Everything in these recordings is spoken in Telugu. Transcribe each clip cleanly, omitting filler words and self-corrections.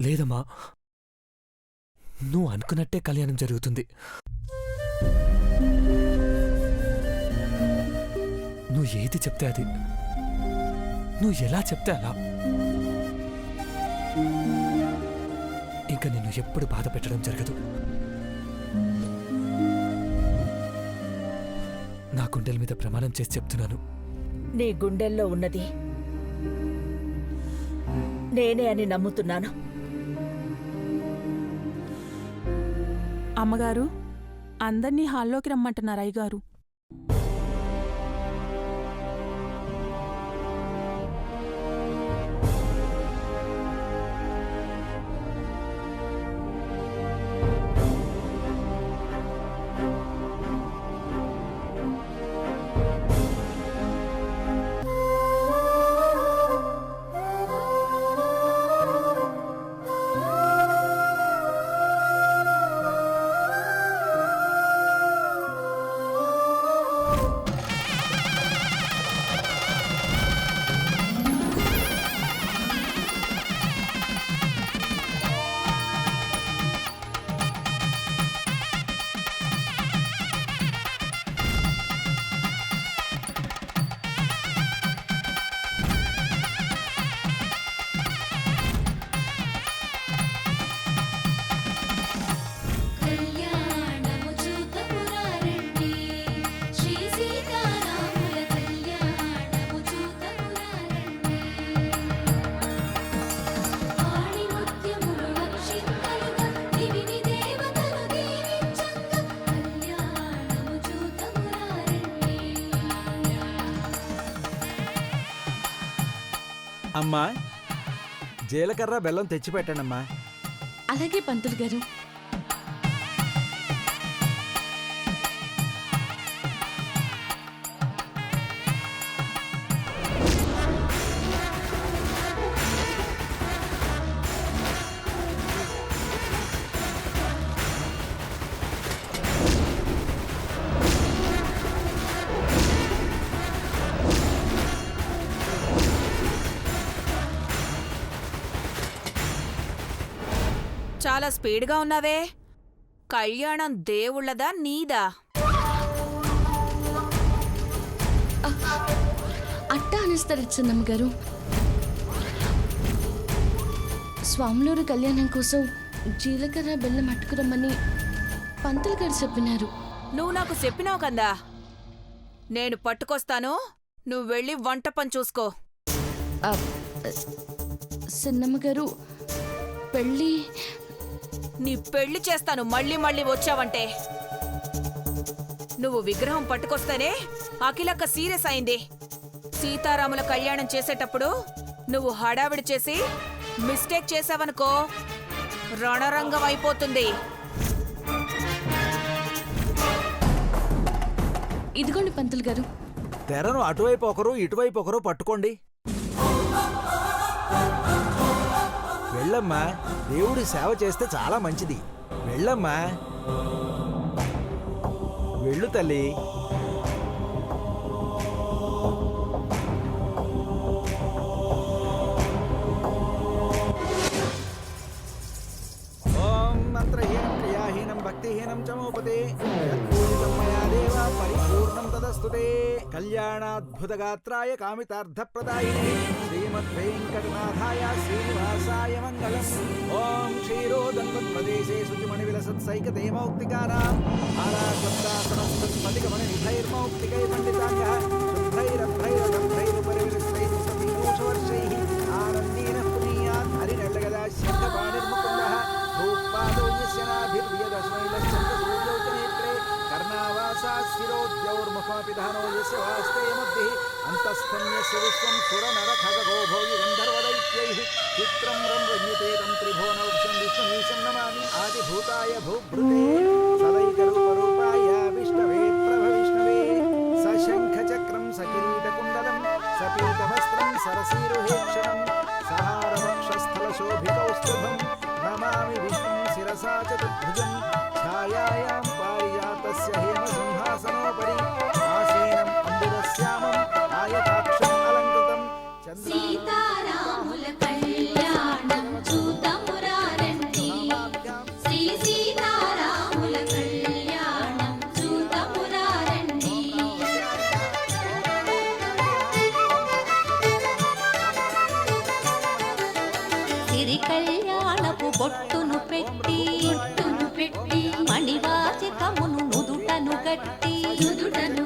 లేదమ్మా, నువ్వు అనుకున్నట్టే కళ్యాణం జరుగుతుంది. నువ్వు ఏది చెప్తే అది, నువ్వు ఎలా చెప్తే అలా. ఇంకా నిన్ను ఎప్పుడు బాధ పెట్టడం జరగదు. నా గుండెల మీద ప్రమాణం చేసి చెప్తున్నాను. నీ గుండెల్లో ఉన్నది నేనే అని నమ్ముతున్నాను. అమ్మగారు, అందర్నీ హాల్లోకి రమ్మంటున్నారు అయ్యగారు. అమ్మా, జీలకర్ర బెల్లం తెచ్చిపెట్టండమ్మా. అలాగే పంతులు గారు. చాలా స్పీడ్గా ఉన్నావే. కళ్యాణం దేవుళ్ళదా నీదా? అట్టా అనిస్తారు చిన్నమ్మ గారు. స్వాములూరు కళ్యాణం కోసం జీలకర్ర బెల్లం అట్టుకురమ్మని పంతులు గారు చెప్పినారు. నువ్వు నాకు చెప్పినావు కదా, నేను పట్టుకొస్తాను, నువ్వు వెళ్ళి వంట పని చూసుకో. చిన్నమ్మ గారు, పెళ్ళి నీ పెళ్లి చేస్తాను మళ్ళీ మళ్ళీ వచ్చావంటే. నువ్వు విగ్రహం పట్టుకొస్తేనే అఖిలక్క సీరియస్ అయింది. సీతారాముల కళ్యాణం చేసేటప్పుడు నువ్వు హడావిడి చేసి మిస్టేక్ చేసావనుకో, రణరంగం అయిపోతుంది. ఇదిగోండి పంతులు గారు. తెరను అటువైపు ఒకరు ఇటువైపు ఒకరు పట్టుకోండి. వెళ్ళమ్మా, దేవుడి సేవ చేస్తే చాలా మంచిది. వెళ్ళమ్మా, వెళ్ళు తల్లి. ఓం మంత్రహీనం క్రియాహీనం భక్తిహీనం చమోపతే యత్పూజితం మయా దేవ పరిపూర్ణం తదస్తుతే. కళ్యాణాద్భుతగాత్రాయ కామితార్థప్రదాయినే శ్రీమద్వేంకటనాథాయ శ్రీనివాసాయ మంగళం. ఓం క్షీరోదన్వత్ప్రదేశే శుచిమణివిలసత్సైకతే మౌక్తికానాం ఆరాధ్వత్తాసనస్పతికమణినిధైర్మౌక్తికై పండితాంగః శుద్ధైరభ్రైరగంభైరుపరివిలిస్తైః సతీయూషవర్షైః ఆనందేన పునీయాత్ హరినల్లగదా సిద్ధపాణిర్ముకుందః భూపాదౌ యస్య నాభిర్వ్యదశ్మైలశ్చంద్రసూర్యౌ చ నేత్రే కర్ణావాసాశిరోద్యౌర్ముఖమపిధానో యస్య వాస్తే మధ్యః అంతస్థం యస్య విశ్వం సురనరఖగో భోగి గంధర్వదైత్యైః చిత్రం రంగన్యతే తం త్రిభువనౌక్షం విష్ణుమీశం నమామి ఆదిభూతాయ భూభృతే సదైకరూపరూపాయ విష్ణవే ప్రభవిష్ణవే సశంఖచక్రం సకిరీటకుండలం సపీతవస్త్రం సరసీరుహేక్షణం సహారవక్షస్థలశోభికౌస్తుభం నమామి విష్ణుం శిరసా చతుర్భుజం ఛాయాయాం పారిజాతస్య హేమసింహాసనోపరి ఆసీనం అంబురశ్యామం ఆయతాక్షం అలంకృతం సీతారాముల కళ్యాణం చూతమురా సిరి కళ్యాణపు బొట్టును పెట్టి మణివాచకమును నుదుటను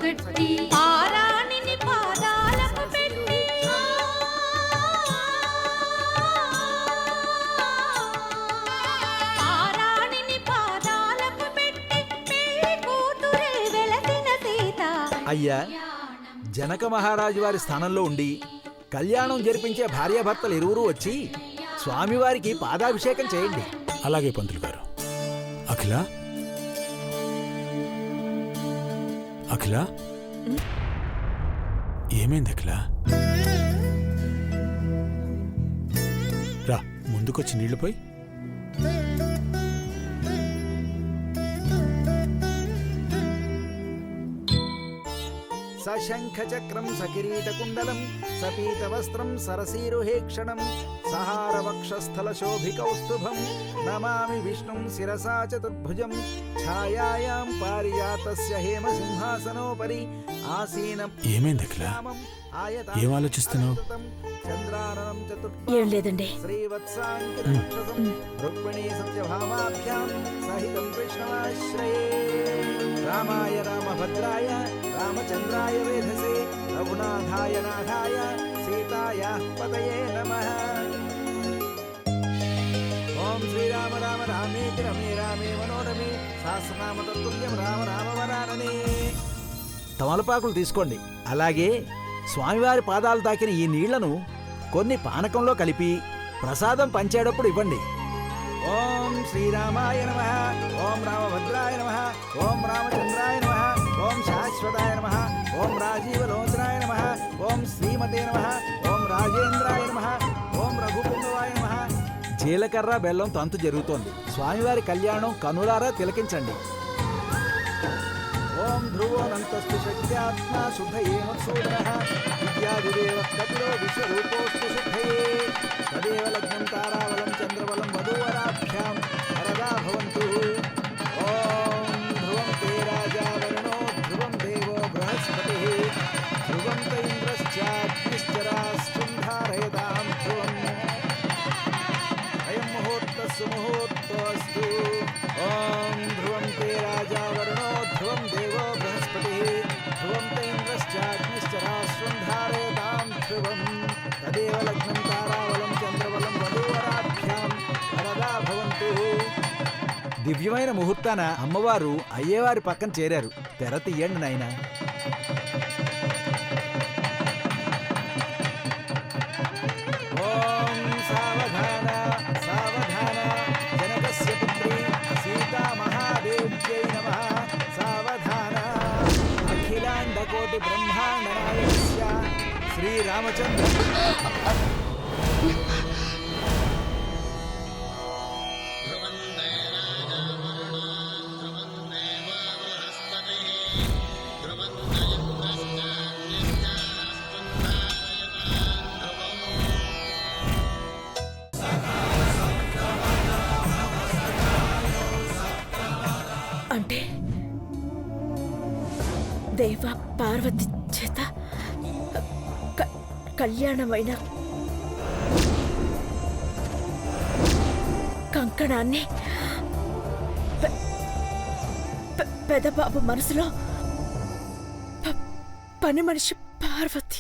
గట్టి పారాణిని పాదాలకు పెట్టి పారాణిని పాదాలకు పెట్టి పెళ్లి కూతురే వెలసిన సీత. అయ్యా, జనక మహారాజు వారి స్థానంలో ఉండి కళ్యాణం జరిపించే భార్యాభర్తలు ఇరువురు వచ్చి స్వామివారికి పాదాభిషేకం చేయండి. అలాగే పంతులు గారు. అఖిల, అఖిల, ఏమైంది అఖిల? రా, ముందుకొచ్చి నీళ్లు పోయి. సశంఖచక్రం సకిరీటకుండలం సపీతవస్త్రం సరసీరుహేక్షణం సహారవక్షస్థలశోభికౌస్తుభం నమామి విష్ణుం శిరసా చతుర్భుజం ఛాయాయాం పారిజాతస్య హేమసింహాసనోపరి ఆసీనం. ఏమైంది అఖిల? ఏం ఆలోచిస్తున్నావు? చంద్రాననం ఏం లేదండి. శ్రీవత్సాంకితం రుక్మిణీ సత్యభామాభ్యాం సహితం కృష్ణమాశ్రయే. రామాయ రామభద్రాయ రామచంద్రాయ వేధసే రఘునాథాయ నాథాయ సీతాయ పతయే నమః. ఓం శ్రీరామ రామ రామేతి రమే రామే మనోరమే సహస్రనామ తత్తుల్యం రామ రామ వరాననే. తమలపాకులు తీసుకోండి. అలాగే స్వామివారి పాదాలు తాకిన ఈ నీళ్లను కొన్ని పానకంలో కలిపి ప్రసాదం పంచేటప్పుడు ఇవ్వండి. ఓం శ్రీరామాయ నమః, ఓం రామభద్రాయ నమః, ఓం రామచంద్రాయ నమః, ఓం శాశ్వతాయ నమః, ఓం రాజీవలోచనాయ నమః, ఓం శ్రీమతే నమః, ఓం రాజేంద్రాయ నమః, ఓం రఘుపుంగవాయ నమః. జీలకర్ర బెల్లం తంతు జరుగుతోంది. స్వామివారి కళ్యాణం కనులారా తిలకించండి. ఓం ధ్రువోనంతస్తు శక్త్యాత్మా శుద్ధయే మత్సూదనః విద్యాదిదేవ కపిలో విశ్వరూపోస్తు శుద్ధయే. తదేవ లగ్నం తారావలం చంద్రబలం వధూవరాభ్యాం వరదా భవంతు. ఓం ధ్రువం తే రాజా వరుణో ధ్రువం దేవో బృహస్పతిః ధ్రువం త ఇంద్రశ్చాగ్నిశ్చరాశ్చం ధారయతాం ధ్రువం. అయం ముహూర్తస్సు ముహూర్తోऽस्तु. ఓం ధ్రువం తే రాజా వరుణో ధ్రువం దేవో బృహస్పతిః ధ్రువం త ఇంద్రశ్చాగ్నిశ్చరాశ్వం ధారయతాం ధ్రువం. తదేవ లగ్నం తారావలం చంద్రబలం వధూవరాభ్యాం వరదా భవంతు. దివ్యమైన ముహూర్తాన అమ్మవారు అయ్యవారి పక్కన చేరారు. తెర తీయండి నాయనా. ఓం సావధాన సావధాన జనకస్య పుత్రీ సీతా మహాదేవ్యై నమః. సావధాన అఖిలాండకోటి బ్రహ్మాండ నాయకస్య శ్రీరామచంద్ర. అంటే దేవ పార్వతి చేత కళ్యాణమైన కంకణాన్ని పెదబాబు మనసులో పని మనిషి పార్వతి